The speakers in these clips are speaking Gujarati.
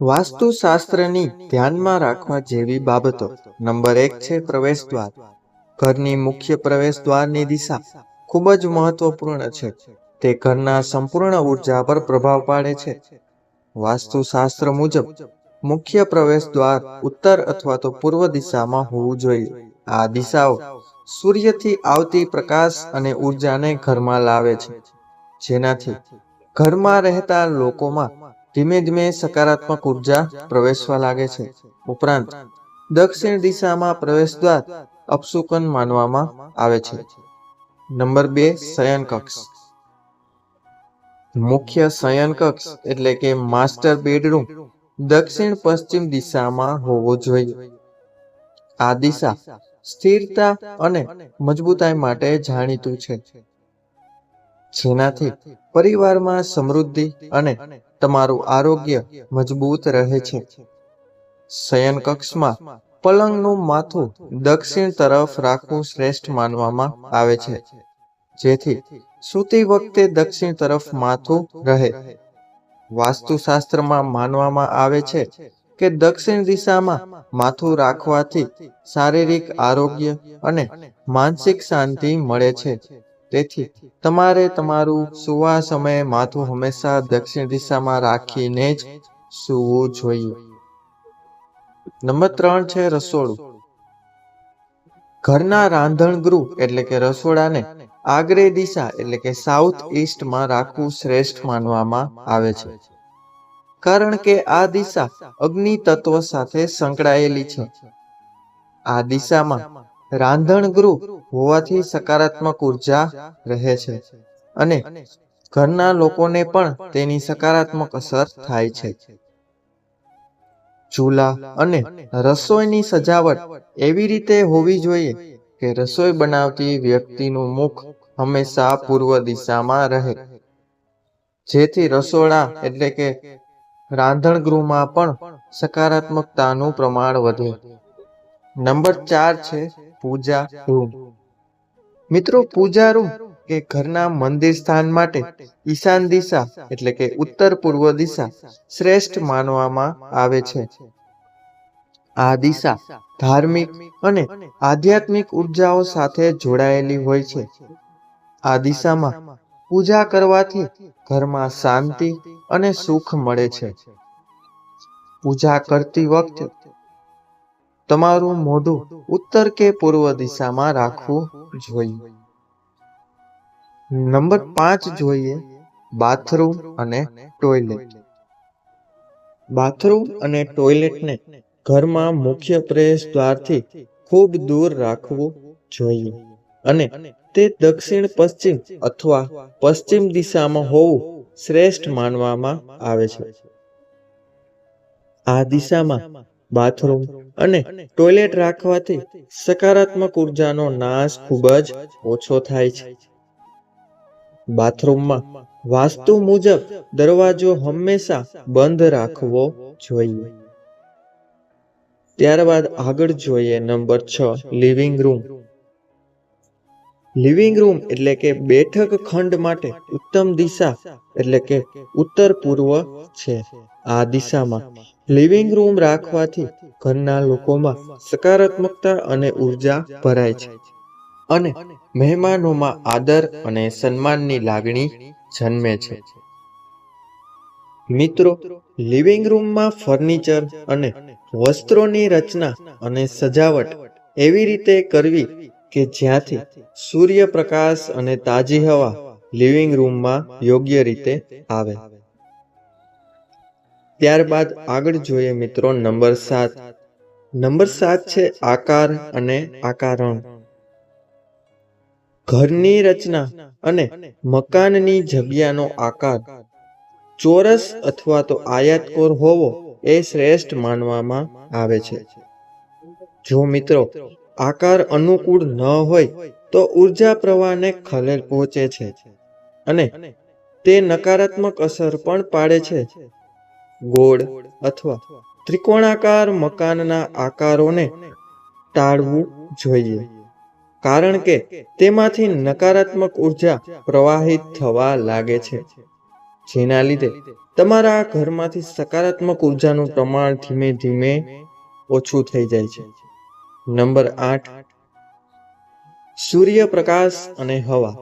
વાસ્તુશાસ્ત્રની ધ્યાનમાં રાખવા જેવી બાબતો. નંબર 1 છે પ્રવેશ દ્વાર. ઘરની મુખ્ય પ્રવેશ દ્વારની દિશા ખૂબ જ મહત્વપૂર્ણ છે. તે ઘરના સંપૂર્ણ ઉર્જા પર પ્રભાવ પાડે છે. વાસ્તુશાસ્ત્ર મુજબ મુખ્ય પ્રવેશ દ્વાર ઉત્તર અથવા તો પૂર્વ દિશામાં હોવું જોઈએ. આ દિશાઓ સૂર્યથી આવતી પ્રકાશ અને ઉર્જાને ઘરમાં લાવે છે, જેનાથી ઘરમાં રહેતા લોકોમાં ધીમે ધીમે સકારાત્મક ઉર્જા પ્રવેશવા લાગે છે. ઉપરાંત દક્ષિણ દિશામાં પ્રવેશ દ્વાર અપશુકન માનવામાં આવે છે. નંબર 2 શયન કક્ષ. મુખ્ય શયન કક્ષ એટલે કે માસ્ટર બેડરૂમ દક્ષિણ પશ્ચિમ દિશામાં હોવો જોઈએ. આ દિશા સ્થિરતા અને મજબૂતાઈ માટે જાણીતું છે, જેનાથી પરિવારમાં સમૃદ્ધિ અને તમારું આરોગ્ય મજબૂત રહે છે. શયન કક્ષમાં પલંગનું માથું દક્ષિણ તરફ રાખવું શ્રેષ્ઠ માનવામાં આવે છે, જેથી સૂતી વખતે દક્ષિણ તરફ માથું રહે. વાસ્તુશાસ્ત્રમાં માનવામાં આવે છે કે દક્ષિણ દિશામાં માથું રાખવાથી શારીરિક આરોગ્ય અને માનસિક શાંતિ મળે છે. તેથી તમારે તમારું સૂવા સમયે માથું હંમેશા દક્ષિણ દિશામાં રાખીને જ સૂવું જોઈએ. નંબર 3 છે રસોડું. ઘરના રાંધણગૃહ એટલે કે રસોડાને આગ્નેય દિશા એટલે કે સાઉથ ઈસ્ટમાં રાખવું શ્રેષ્ઠ માનવામાં આવે છે, કારણ કે આ દિશા અગ્નિ તત્વ સાથે સંકળાયેલી છે. આ દિશામાં રાંધણગૃહ હોવાથી સકારાત્મક ઉર્જા રહે છે અને ઘરના લોકોને પણ તેની સકારાત્મક અસર થાય છે. ચૂલા અને રસોઈની સજાવટ એવી રીતે હોવી જોઈએ કે રસોઈ બનાવતી વ્યક્તિનું મુખ હંમેશા પૂર્વ દિશામાં રહે, જેથી રસોડા એટલે કે રાંધણગૃહમાં પણ સકારાત્મકતાનું પ્રમાણ વધે. નંબર 4 છે પૂજા રૂમ. મિત્રો, પૂજા રૂમ કે ઘરના મંદિર સ્થાન માટે ઈશાન દિશા એટલે કે ઉત્તર પૂર્વ દિશા શ્રેષ્ઠ માનવામાં આવે છે. આ દિશા ધાર્મિક અને આધ્યાત્મિક ઉર્જાઓ સાથે જોડાયેલી હોય છે. આ દિશામાં પૂજા કરવાથી ઘરમાં શાંતિ અને સુખ મળે છે. પૂજા કરતી વખતે તમારું મોઢું ઉત્તર કે પૂર્વ દિશામાં રાખવું જોઈએ. નંબર 5 જોઈએ બાથરૂમ અને ટોયલેટ. બાથરૂમ અને ટોયલેટને ઘરમાં મુખ્ય પ્રવેશ દ્વારથી ખૂબ દૂર રાખવું જોઈએ અને તે દક્ષિણ પશ્ચિમ અથવા પશ્ચિમ દિશામાં હોવું શ્રેષ્ઠ માનવામાં આવે છે. આ દિશામાં બાથરૂમ અને ટોયલેટ રાખવાથી સકારાત્મક ઉર્જાનો નાશ ખૂબ જ ઓછો થાય છે. બાથરૂમમાં વાસ્તુ મુજબ દરવાજો હંમેશા બંધ રાખવો જોઈએ. ત્યારબાદ આગળ જોઈએ number 6 living room. Living room એટલે કે બેઠક ખંડ માટે ઉત્તમ દિશા એટલે કે ઉત્તર પૂર્વ છે. આ દિશામાં લિવિંગ રૂમ રાખવાથી ઘરના લોકોમાં સકારાત્મકતા અને ઉર્જા ભરાય છે અને મહેમાનોમાં આદર અને સન્માનની લાગણી જન્મે છે. મિત્રો, લિવિંગ રૂમમાં ફર્નિચર અને વસ્ત્રોની રચના અને સજાવટ એવી રીતે કરવી કે જ્યાંથી સૂર્યપ્રકાશ અને તાજી હવા લિવિંગ રૂમમાં યોગ્ય રીતે આવે. ત્યારબાદ આગળ જોઈએ મિત્રો નંબર 7. નંબર 7 છે આકાર અને આકારણ. ઘરની રચના અને મકાનની જગ્યાનો આકાર ચોરસ અથવા તો આયતકોર હોવો એ શ્રેષ્ઠ માનવામાં આવે છે. જો મિત્રો આકાર અનુકૂળ ન હોય તો ઉર્જા પ્રવાહને ખલેલ પહોંચે છે અને તે નકારાત્મક અસર પણ પાડે છે. ગોળ અથવા ત્રિકોણાકાર મકાનના આકારોને ટાળવું જોઈએ, કારણ કે તેમાંથી નકારાત્મક ઉર્જા પ્રવાહિત થવા લાગે છે. જેના લીધે તમારા ઘરમાંથી સકારાત્મક ઉર્જાનું પ્રમાણ ધીમે ધીમે ઓછું થઈ જાય છે. નંબર 8, સૂર્યપ્રકાશ અને હવા.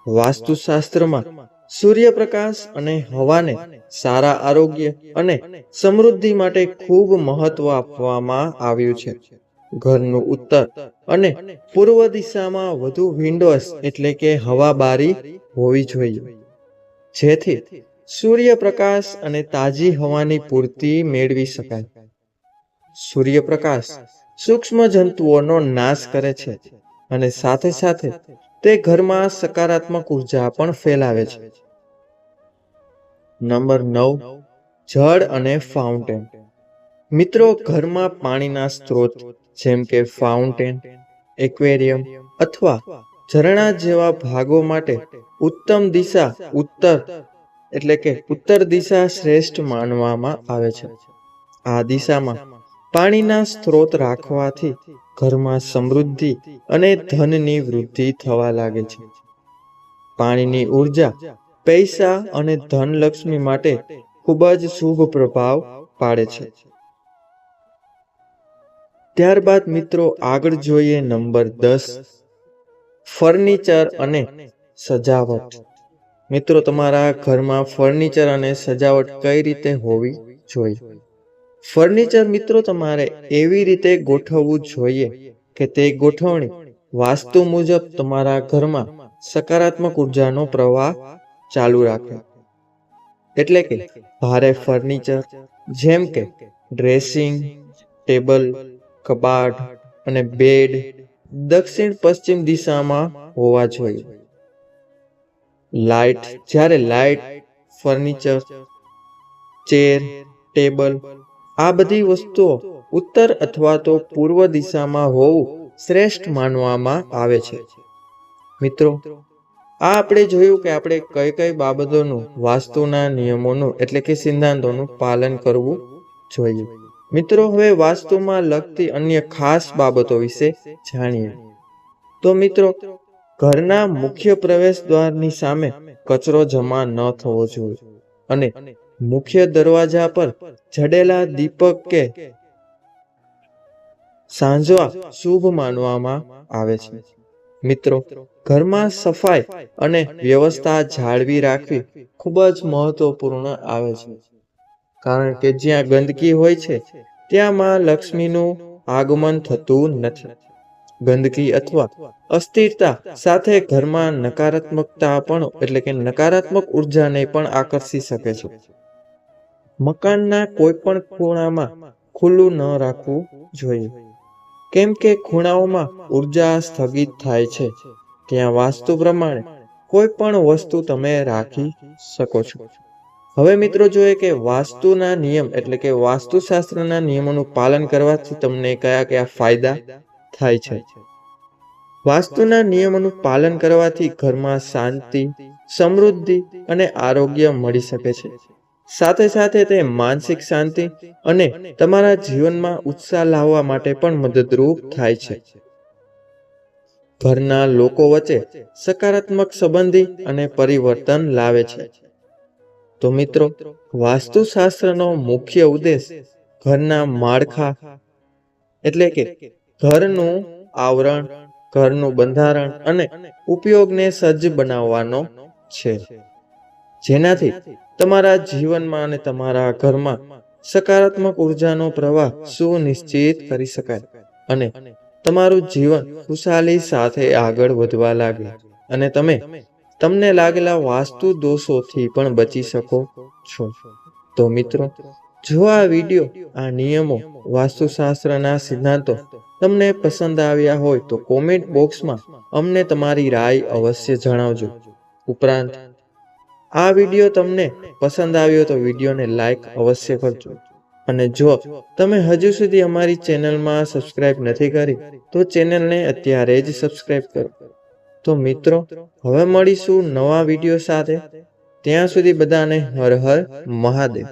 વાસ્તુશાસ્ત્રમાં સૂર્યપ્રકાશ અને હવાને સારા આરોગ્ય અને સમૃદ્ધિ માટે ખૂબ મહત્વ આપવામાં આવ્યું છે. ઘરનું ઉત્તર અને પૂર્વ દિશામાં વધુ વિન્ડોઝ એટલે કે હવા બારી હોવી જોઈએ, જેથી સૂર્યપ્રકાશ અને તાજી હવાની પૂર્તિ મેળવી શકાય. સૂર્યપ્રકાશ સૂક્ષ્મ જંતુઓનો નાશ કરે છે અને સાથે સાથે તે ઘરમાં સકારાત્મક ઉર્જા પણ ફેલાવે છે. નંબર 9, જળ અને ફાઉન્ટેન. મિત્રો, ઘરમાં પાણીના સ્ત્રોત જેમ કે ફાઉન્ટેન, એક્વેરિયમ અથવા ઝરણા જેવા ભાગો માટે ઉત્તમ દિશા ઉત્તર દિશા શ્રેષ્ઠ માનવામાં આવે છે. આ દિશામાં પાણીના સ્ત્રોત રાખવાથી ઘરમાં સમૃદ્ધિ અને ધનની વૃદ્ધિ થવા લાગે છે. પાણીની ઉર્જા પૈસા અને ધનલક્ષ્મી માટે ખૂબ જ શુભ પ્રભાવ પાડે છે. ત્યારબાદ મિત્રો આગળ જોઈએ નંબર 10, ફર્નિચર અને સજાવટ. મિત્રો, તમારા ઘરમાં ફર્નિચર અને સજાવટ કઈ રીતે હોવી જોઈએ? ફર્નિચર મિત્રો તમારે એવી રીતે ગોઠવવું જોઈએ કે તે ગોઠવણી વાસ્તુ મુજબ તમારા ઘરમાં સકારાત્મક ઉર્જાનો પ્રવાહ ચાલુ રાખે. એટલે કે ભારે ફર્નિચર જેમ કે ડ્રેસિંગ ટેબલ, કબાટ અને બેડ દક્ષિણ પશ્ચિમ દિશામાં હોવા જોઈએ. લાઇટ ફર્નિચર, ચેર, ટેબલ આ બધી વસ્તુઓ ઉત્તર અથવા તો પૂર્વ દિશામાં હોવું શ્રેષ્ઠ માનવામાં આવે છે. મિત્રો, આ આપણે જોયું કે આપણે કઈ કઈ બાબતોનું વાસ્તુના નિયમોનું એટલે કે સિદ્ધાંતોનું પાલન કરવું જોઈએ. મિત્રો, હવે વાસ્તુમાં લગતી અન્ય ખાસ બાબતો વિશે જાણીએ. તો મિત્રો, ઘરના મુખ્ય પ્રવેશ દ્વારની સામે કચરો જમા ન થવો જોઈએ અને મુખ્ય દરવાજા પર જડેલા દીપક કે સાંજવા શુભ માનવામાં આવે છે. મિત્રો, ઘરમાં સફાઈ અને વ્યવસ્થા જાળવી રાખવી ખૂબ જ મહત્વપૂર્ણ આવે છે, કારણ કે જ્યાં ગંદકી હોય છે ત્યાં માં લક્ષ્મીનું આગમન થતું નથી. ગંદકી અથવા અસ્થિરતા સાથે ઘરમાં નકારાત્મક ઉર્જાને પણ આકર્ષી શકે છે. મકાનના કોઈ પણ ખૂણામાં ખુલ્લું ન રાખવું જોઈએ, કેમ કે ખૂણાઓમાં ઉર્જા સ્થગિત થાય છે. ત્યાં વાસ્તુ પ્રમાણે કોઈ પણ વસ્તુ તમે રાખી શકો છો. હવે મિત્રો જોઈએ કે વાસ્તુના નિયમ એટલે કે વાસ્તુશાસ્ત્રના નિયમોનું પાલન કરવાથી તમને કયા કયા ફાયદા થાય છે. વાસ્તુના નિયમોનું પાલન કરવાથી ઘરમાં શાંતિ, સમૃદ્ધિ અને આરોગ્ય મળી શકે છે. સાથે સાથે તે માનસિક શાંતિ અને તમારા જીવનમાં ઉત્સાહ લાવવા માટે પણ મદદરૂપ થાય છે. ઘરના લોકો વચ્ચે સકારાત્મક સંબંધી અને પરિવર્તન લાવે છે. તો મિત્રો, વાસ્તુશાસ્ત્રનો મુખ્ય ઉદ્દેશ ઘરના માળખા એટલે કે ઘરનું આવરણ, ઘરનું બંધારણ અને ઉપયોગને સજ્જ બનાવવાનો છે, જેનાથી તમારા જીવનમાં અને તમારા ઘરમાં સકારાત્મક ઉર્જાનો પ્રવાહ સુનિશ્ચિત કરી શકાય અને તમારું જીવન ખુશાલી સાથે આગળ વધવા લાગે અને તમને લાગેલા વાસ્તુ દોષોથી પણ બચી શકો છો. તો મિત્રો, જો આ વિડીયો, આ નિયમો, વાસ્તુશાસ્ત્રના સિદ્ધાંતો તમને પસંદ આવ્યા હોય તો કોમેન્ટ બોક્સમાં અમને તમારી રાય અવશ્ય જણાવજો. ઉપરાંત આ વિડીયો તમને પસંદ આવ્યો તો વિડીયોને લાઈક અવશ્ય કરજો અને જો તમે હજુ સુધી અમારી ચેનલમાં સબસ્ક્રાઇબ નથી કરી તો ચેનલને અત્યારે જ સબસ્ક્રાઇબ કરો. તો મિત્રો, હવે મળીશું નવા વિડીયો સાથે. ત્યાં સુધી બધાને હર હર મહાદેવ.